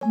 Son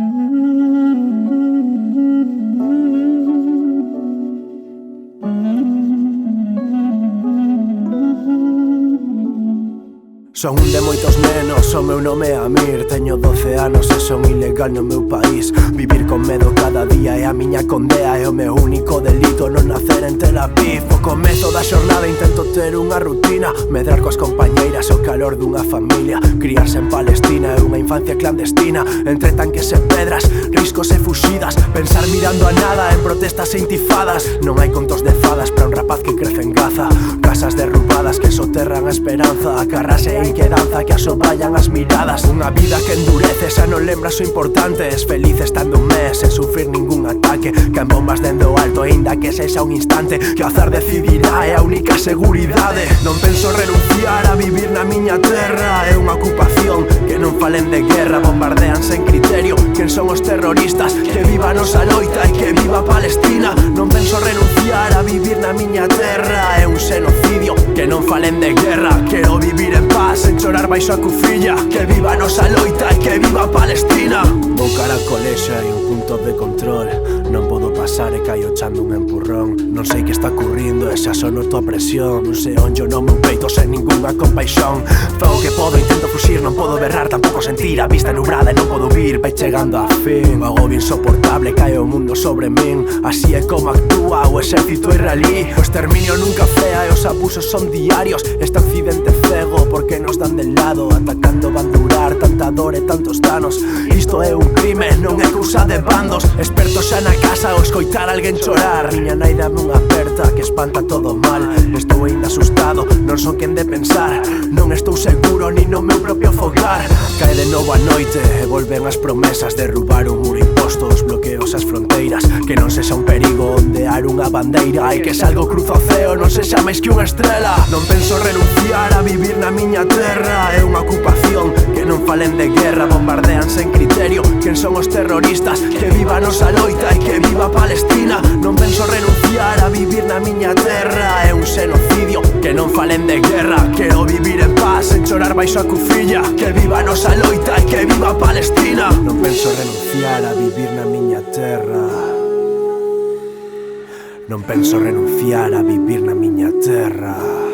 un de moitos menos, o meu nome é Amir. Teño 12 anos e son ilegal no meu país. Vivir con medo cada día é a miña condea. É o meu único delito non nacer en Tel Aviv. O comezo da xornada intento ter unha rutina, medrar coas compañeiras o calor dunha familia. Criarse en Palestina é unha infancia clandestina, entre tanques e pedras, riscos e fuxidas. Pensar mirando a nada en protestas e intifadas. Non hai contos de fadas para un rapaz que crece en Gaza. Casas derrubadas que soterran a esperanza, acarrase e inquedanza que asoballan as miradas. Unha vida que endurece, xa non lembras o importante. Es feliz estando un mes sen sufrir ningún ataque. Caen bombas dende o alto, aínda que sexa un instante. Que o azar decidirá é a única seguridade. Non penso renunciar a vivir na miña terra. É unha ocupación, que non falen de guerra. Bombardean sen criterio, quen son os terroristas. Que viva a nosa loita e que viva Palestina. Non penso renunciar a vivir na miña terra. É un xenocidio, que non falen de guerra. Quero vivir en paz, sen chorar baixo a cufilla. Que viva a nosa loita e que viva Palestina. Vou cara ao colexo e un punto de control. Non podo pasar e caio echando un empurrón. Non sei que está ocurrindo e xa só noto a presión. Non sei onde no meu peito sen ningunha compaixón. Fago o que podo, intento fuxir, non podo berrar, tampouco sentir a vista nubrada e non podo vir. Vai chegando a fin, o agobio insoportable cae o mundo sobre min. Así é como actúa o exército israelí. O exterminio nunca cea e os abusos son diarios. Este occidente cego porque nos dan del lado. Atacando van durar tanta dor e tantos danos. Isto é un crime, non é cousa de bandos. Expertos xa na casa o escoitar alguén chorar. Miña nai dame unha aperta que espanta todo mal. Estou ainda asustado, non son quen de pensar. Non estou seguro ni no meu propio fogar. Cae de novo a noite e volven as promesas. Derrubar un muro imposto, os bloqueos as fronteiras. Que non sexa un perigo ondear unha bandeira. E que se algo cruza o ceo non sexa máis que unha estrela. Non penso renunciar a vivir na miña terra. É unha ocupación, que non falen de guerra. Bombardean sen criterio, quen son os terroristas. Que viva a nosa loita e que viva Palestina. Non penso renunciar a vivir na miña terra. É un xenocidio, que non falen de guerra. Quero vivir en paz, sen chorar baixo a cufilla. Que viva a nosa loita e que viva Palestina. Non penso renunciar a vivir na miña terra. Non penso renunciar a vivir na miña terra.